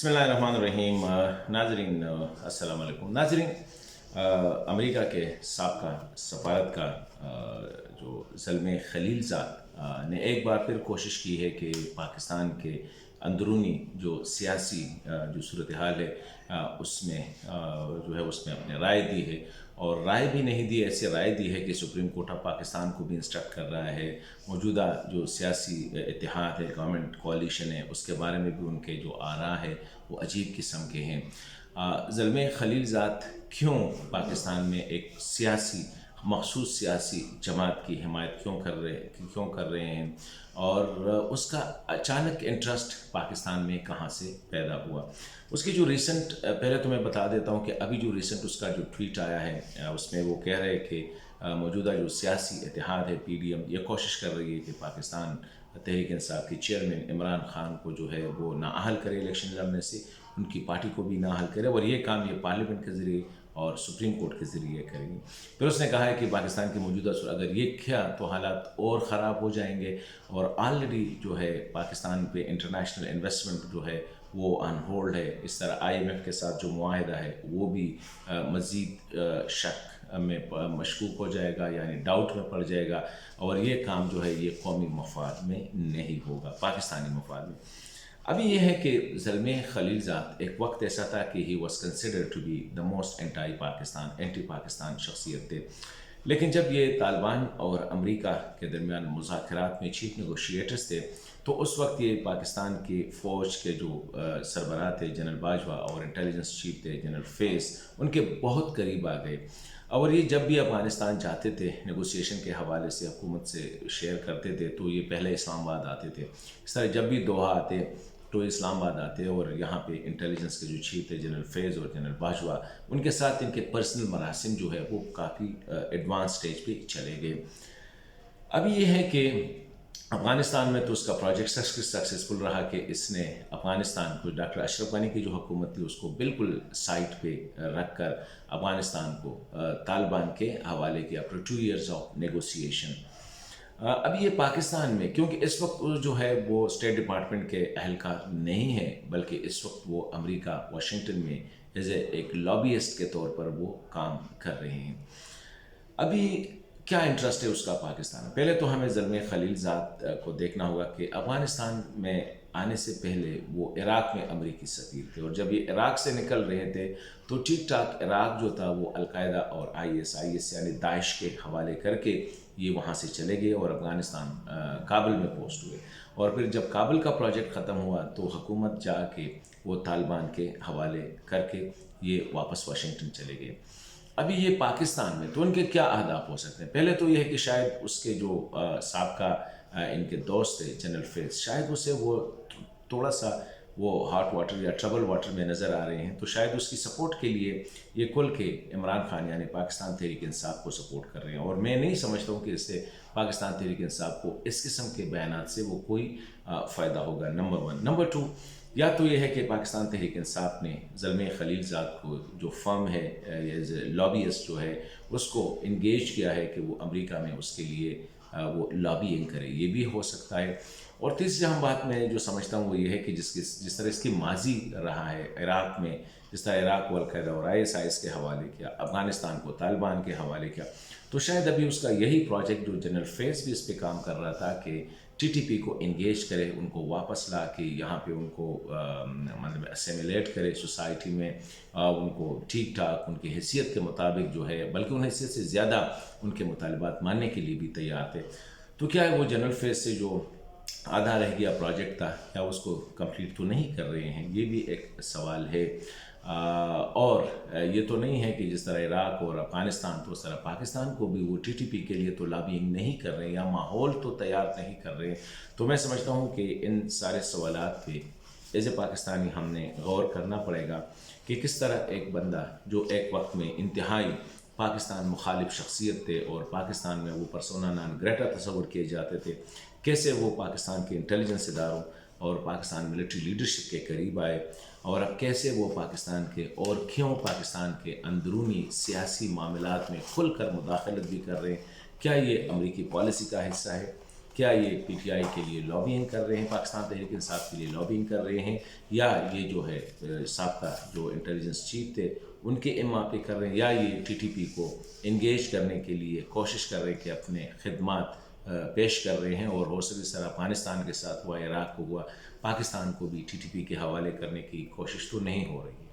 बिस्मिल्लाहिर्रहमानिर्रहीम। नाजरीन अस्सलाम वालेकुम। नाजरीन, अमेरिका के साबका सफारतकार जो ज़ल्मे खलीलज़ाद ने एक बार फिर कोशिश की है कि पाकिस्तान के अंदरूनी जो सियासी जो सूरत हाल है उसमें जो है उसमें अपने राय दी है, और राय भी नहीं दी, ऐसी राय दी है कि सुप्रीम कोर्ट ऑफ पाकिस्तान को भी इंस्ट्रक्ट कर रहा है। मौजूदा जो सियासी इत्तेहाद है, गवर्नमेंट कोalition है, उसके बारे में भी उनके जो आरा है वो अजीब किस्म के हैं। ज़ल्मे खलीलज़ाद क्यों पाकिस्तान में एक सियासी मखसूस सियासी जमात की हिमायत क्यों कर रहे हैं, और उसका अचानक इंटरेस्ट पाकिस्तान में कहाँ से पैदा हुआ। उसकी जो रीसेंट, पहले तो मैं बता देता हूँ कि अभी जो रीसेंट उसका जो ट्वीट आया है उसमें वो कह रहे हैं कि मौजूदा जो सियासी इत्तेहाद है PDM, ये कोशिश कर रही है कि पाकिस्तान तहरीक इंसाफ के चेयरमैन इमरान खान को जो है वो नाअहल करे इलेक्शन लड़ने से, उनकी पार्टी को भी नाअहल करे, और ये काम ये पार्लियामेंट के ज़रिए और सुप्रीम कोर्ट के ज़रिए करेंगे। फिर उसने कहा है कि पाकिस्तान की मौजूदा अगर ये किया तो हालात और ख़राब हो जाएंगे, और ऑलरेडी जो है पाकिस्तान पे इंटरनेशनल इन्वेस्टमेंट जो है वो ऑन होल्ड है। इस तरह IMF के साथ जो मुआहिदा है वो भी मज़ीद शक में मशकूक हो जाएगा, यानी डाउट में पड़ जाएगा, और ये काम जो है ये कौमी मफाद में नहीं होगा, पाकिस्तानी मफाद में। अभी ये है कि ज़ल्मे खलीलज़ाद एक वक्त ऐसा था कि he was considered to be the most anti Pakistan शख्सियत थे, लेकिन जब ये तालिबान और अमेरिका के दरमियान मुज़ाकरात में चीफ नेगोशिएटर्स थे, तो उस वक्त ये पाकिस्तान की फ़ौज के जो सरबराह थे जनरल बाजवा, और इंटेलिजेंस चीफ थे जनरल फैज़, उनके बहुत करीब आ गए। और ये जब भी अफ़गानिस्तान जाते थे नेगोशिएशन के हवाले से हुकूमत से शेयर करते थे, तो ये पहले इस्लामाबाद आते थे। इस तरह जब भी दोहा आते तो इस्लामाबाद आते, और यहाँ पे इंटेलिजेंस के जो चीफ थे जनरल फैज़ और जनरल बाजवा, उनके साथ इनके पर्सनल मरासिम जो है वो काफ़ी एडवांस स्टेज पे चले गए। अभी ये है कि अफ़गानिस्तान में तो उसका प्रोजेक्ट सक्सेसफुल रहा कि इसने अफ़गानिस्तान को, डॉक्टर अशरफ गनी की जो हुकूमत थी उसको बिल्कुल साइड पे रख कर अफ़गानिस्तान को तालिबान के हवाले किया आफ्टर 2 years ऑफ नेगोशिएशन। अभी ये पाकिस्तान में, क्योंकि इस वक्त जो है वो स्टेट डिपार्टमेंट के अहलकार नहीं है, बल्कि इस वक्त वो अमेरिका वाशिंगटन में एक लॉबियस्ट के तौर पर वो काम कर रहे हैं। अभी क्या इंटरेस्ट है उसका पाकिस्तान में? पहले तो हमें ज़ल्मे खलीलज़ाद को देखना होगा कि अफ़गानिस्तान में आने से पहले वो इराक़ में अमरीकी सफ़ीर थे, और जब ये इराक़ से निकल रहे थे तो ठीक ठाक इराक़ जो था वो अलकायदा और ISIS यानी दाइश के हवाले करके ये वहाँ से चले गए, और अफ़गानिस्तान काबुल में पोस्ट हुए। और फिर जब काबुल का प्रोजेक्ट ख़त्म हुआ तो हुकूमत जाके वो तालिबान के हवाले करके ये वापस वाशिंगटन चले गए। अभी ये पाकिस्तान में तो उनके क्या अहदाफ हो सकते हैं? पहले तो ये है कि शायद उसके जो साबका इनके दोस्त थे जनरल फैज़, शायद उसे वो थोड़ा सा वो हॉट वाटर या ट्रबल वाटर में नज़र आ रहे हैं, तो शायद उसकी सपोर्ट के लिए ये खुल के इमरान खान यानी पाकिस्तान तहरीक इंसाफ को सपोर्ट कर रहे हैं। और मैं नहीं समझता हूँ कि इससे पाकिस्तान तहरीक इंसाफ को इस किस्म के बयानात से वो कोई फ़ायदा होगा, नंबर 1। नंबर 2, या तो ये है कि पाकिस्तान तहरीक इंसाफ ने ज़ल्मे खलीलज़ाद को जो फर्म है या लॉबियस्ट जो है उसको इंगेज किया है कि वो अमेरिका में उसके लिए वो लॉबिंग करे, ये भी हो सकता है। और तीसरी अहम बात मैं जो समझता हूँ वो ये है कि जिस तरह इसकी माजी रहा है इराक़ में, जिस तरह इराक़ को अलकायदा और ISIS के हवाले किया, अफ़गानिस्तान को तालिबान के हवाले किया, तो शायद अभी उसका यही प्रोजेक्ट जो जनरल फैज़ भी इस पर काम कर रहा था कि TTP को इंगेज करे, उनको वापस ला के यहाँ पे उनको मतलब असेमिलेट करे सोसाइटी में, उनको ठीक ठाक उनकी हैसियत के मुताबिक जो है, बल्कि उन हैसियत से ज़्यादा उनके मुतालबात मानने के लिए भी तैयार थे। तो क्या है वो जनरल फैज़ से जो आधा रह गया प्रोजेक्ट था, क्या उसको कंप्लीट तो नहीं कर रहे हैं? ये भी एक सवाल है। और ये तो नहीं है कि जिस तरह इराक़ और अफ़गानिस्तान, तो उस तरह पाकिस्तान को भी वो TTP के लिए तो लॉबिंग नहीं कर रहे हैं, या माहौल तो तैयार नहीं कर रहे हैं। तो मैं समझता हूँ कि इन सारे सवालात पे एज़ ए पाकिस्तानी हमने गौर करना पड़ेगा कि किस तरह एक बंदा जो एक वक्त में इंतहाई पाकिस्तान मुखालिफ शख्सियत थे, और पाकिस्तान में वो पर्सोना नॉन ग्रेटा तस्वुर किए जाते थे, कैसे वो पाकिस्तान के इंटेलिजेंस इदारों और पाकिस्तान मिलिट्री लीडरशिप के करीब आए, और अब कैसे वो पाकिस्तान के और क्यों पाकिस्तान के अंदरूनी सियासी मामलात में खुल कर मुदाखलत भी कर रहे हैं। क्या ये अमरीकी पॉलिसी का हिस्सा है? کیا یہ پی ٹی آئی کے لیے لابینگ کر رہے ہیں، پاکستان تحریک انصاف کے لیے لابینگ کر رہے ہیں، یا یہ جو ہے سابقہ جو انٹیلیجنس چیف تھے ان کے اما پہ کر رہے ہیں، یا یہ ٹی ٹی پی کو انگیج کرنے کے لیے کوشش کر رہے ہیں کہ اپنے خدمات پیش کر رہے ہیں، اور ہو سکے سر افغانستان کے ساتھ ہوا، عراق کو ہوا، پاکستان کو بھی ٹی ٹی پی کے حوالے کرنے کی کوشش تو نہیں ہو رہی ہے۔